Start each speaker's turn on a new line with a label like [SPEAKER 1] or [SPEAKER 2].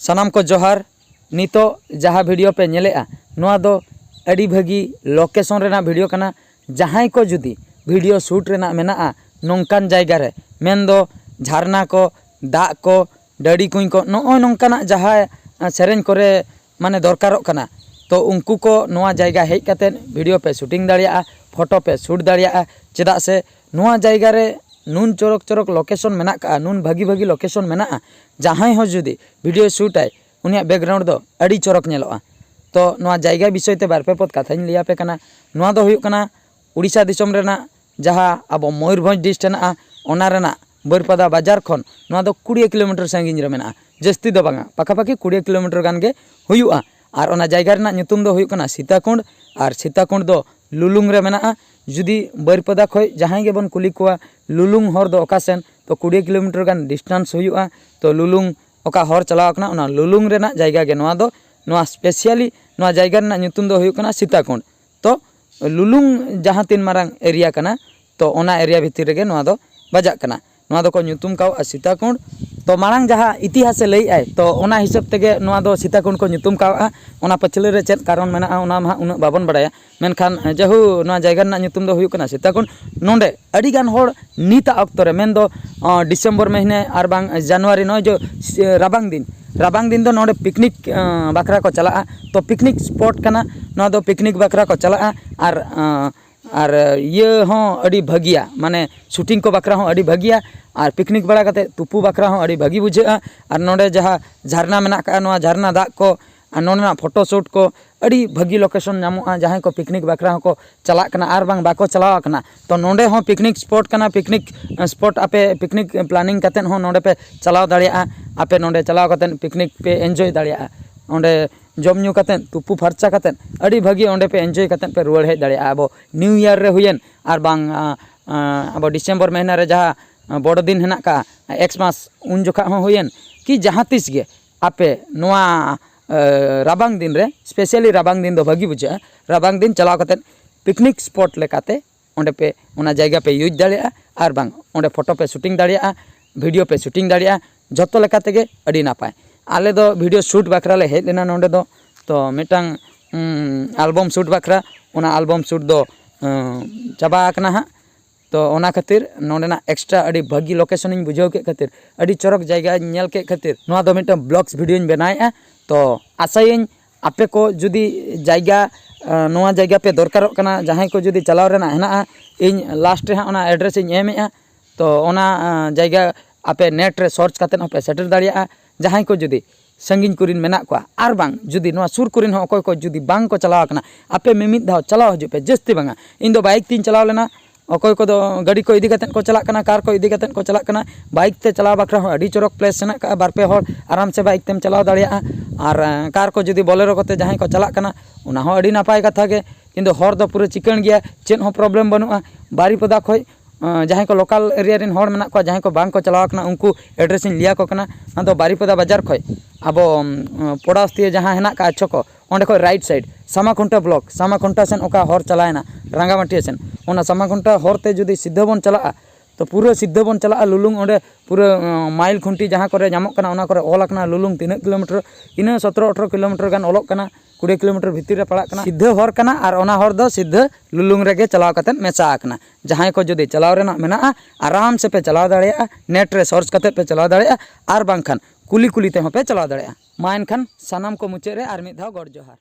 [SPEAKER 1] सानाम को जोहार। नितो जहाँ वीडियो पे नेलेआ नोआ दो अड़ी भगी लोकेशन रेना वीडियो कना। जहाँ को जुदी वीडियो शूट रेना मेना नौकान जायगा रे मेन दो झरना को दा को डड़ी कुई को नॉय नौकाना जहाँ सेरेन करे माने दरकारों कना तो उनको को नोआ जायगा हेज कते वीडियो पे शूटिंग दाड़िया फोटो पे शूट दाड़िया चेदा से नोआ जायगा रे नून चोरक चोरक लोकेशन मेना का नून भगी भगी लोकेशन मेना जहाँ हो जुदी वीडियो शूट आए उनिया बैकग्राउंड दो अड़ी चोरक नेलोआ। तो नोआ जायगा विषय ते बारपे पद कथाñ लिया पे कना। नोआ दो हुयुग कना उड़ीसा दिसम रेना जहाँ अब मयूरभंज डिस्ट्रिक्ट हेना ओना रेना बारिपदा बाजार खन नोआ दो 20 किलोमीटर सागिन रे मेना जस्ती दो बांगा पाखापाखि 20 किलोमीटर गान गे हुयुआ। और ओना जायगा रेना nyutum दो हुयुग कना सीताकुंड और सीताकुंड दो लुलुंग रे मेना। जुदी बारिपदा खय जहाँ गे बन कुली कोआ लुलुंग हर दो ओका सेन तो 20 किलोमीटर गान डिस्टेंस हुयुआ। तो लुलुंग ओका हर चलाव कना ओना लुलुंग रेना जायगा गे नोआ दो नोआ स्पेशली नोआ जायगा रेना nyutum दो हुयुग कना सीताकुंड। तो लुलुंग जहाँ तीन मारांग एरिया कना तो ओना एरिया भितर रेगे नोआ दो बजाग कना। नोआ दो को nyutum काव सीताकुंड। तो मारांग जहाँ इतिहास लई आए तो ओना हिसाब तेगे नोआ दो सीताकुंड को nyutum कावा। ओना पछले रे चेद कारण मेना ओना मा उना बाबन बड़ाया मेनखान जहु नोआ जायगा रेना nyutum दो हुयुग कना सीताकुंड। नोंडे अड़ी गान होड़ नीता अक्तो रे मेन दो डिसेम्बर महीने आर बांग जनवरी नय जो राबांग दिन दो नोंडे पिकनिक बाखरा को चला। तो पिकनिक स्पॉट कना नोआ दो पिकनिक बाखरा को चला। और ये हों अड़ी भगिया माने शूटिंग को बाखरा हों अड़ी भगिया और पिकनिक बड़ा कते तुपु बाखरा हों अड़ी भगी बुझेगा। और नोंडे जहाँ झरना मेना का नोआ झरना दाग को नोंडे फोटो शूट को अड़ी भगी लोकेशन नामोगा जहाँ को पिकनिक बाखरा को चला कना आर बांग बाको चलावा कना। तो नोंडे हों पिकनिक स्पॉट कना। पिकनिक स्पॉट आपे पिकनिक प्लानिंग कतेन हों नोंडे पे चलाव दाड़िया आपे नोंडे चलाव कतेन पिकनिक पे एंजॉय दाड़िया ओंडे जम न्यू कतेन तुपु फर्चा कतेन अड़ी भगी ओंडे पे एंजॉय कतेन पे रुआड़ हेज दाड़िया। अब न्यू ईयर रे हुयेन आर बांग अब डिसेम्बर महीना रे जहाँ बड़ दिन हेना का एक्समास उन जोखा हों हुयेन कि जहाँ तीस गे आपे नोआ राबांग दिन रे स्पेशली राबांग दिन दो भगी बुझा। राबांग दिन चलाव कतेन पिकनिक स्पॉट लेकाते ओंडे पे ओना जायगा पे यूज दाड़िया आर बांग ओंडे फोटो पे शूटिंग दाड़िया वीडियो पे शूटिंग दाड़िया जतो लेकाते गे अड़ी नापाय। आले दो वीडियो शूट बाखरा ले हेज लेना नोंडे दो तो मिटांग एल्बम शूट बाखरा ओना एल्बम शूट दो चाबा आकना हा। तो ओना खातिर नोंडेना एक्स्ट्रा अड़ी भगी लोकेशन इन बुझाव के खातिर अड़ी चोरक जायगा नेल के खातिर नोआ दो मिटांग ब्लॉग्स वीडियो इन बनाएआ। तो आशायिन आपे को जुदी जायगा नोआ जायगा पे दरकारों कना जहाँ को जुदी चलाव रेना हेना इन लास्ट रे ओना एड्रेस इन एमेआ। तो ओना जायगा आपे नेट रे सर्च कतेन होपे सेटर दाड़िया जहाँ को जुदी संगिन कुरिन मेना को आर बांग जुदी नोआ सुर कुरिन हो अकोय को जुदी बांग को चलाव कना आपे मिमिद धाव चलाव हजू पे जस्ती बांगा। इन दो बाइक तीन चलाव लेना अकोय को दो गाड़ी को इदी कतेन को चलाक कना कार को इदी कतेन को चलाक कना बाइक ते चलाव बाखरा हो अड़ी चोरक प्लेस हेना का बारपे होड़ आराम से बाइक तेम चलाव दाड़िया। और कार को जुदी बोलेरो कते जहाँ को चलाक कना उना हो अड़ी नापाय कथा गे किंतु होड़ दो पूरा चिकन गया चेन हो प्रॉब्लम बनुआ। बारिपदा खय जहाँ को लोकल एरिया रिन होड़ मेना को जहाँ को बांग को चलाव कना उनको एड्रेस इन लिया को कना। ना दो बारिपदा बाजार खय अब पोड़ास्ती जहाँ हेना का अच्छो को ओंडे खय राइट साइड सामाखुंटा ब्लॉक सामाखुंटा सेन ओका हर चलायना रांगामाटिया सेन ओना सामाखुंटा हरते जुदी सिद्ध बन चला तो पूरा सिद्ध बन चला लुलुंग ओंडे पूरा माइल खुंटी जहाँ करे नामक कना ओना करे ऑल आकना लुलुंग 3 किलोमीटर इन 17-18 किलोमीटर गान ऑलोक कना 20 किलोमीटर भीतर रे पड़ा कना सिद्ध हर कना। और ओना हर दो सिद्ध लुलुंग रेगे चलाव कतेन मेसा आकना जहाँ को जुदी चलाव रेना मेना आराम से पे चलाव दाड़िया नेट रे सर्च कते पे चलाव दाड़िया आर बांखान कुली कुली ते पे चलाव दाड़िया। मा एनखान सानाम को मुचाद रे आर मिद धाव गॉड जोहार।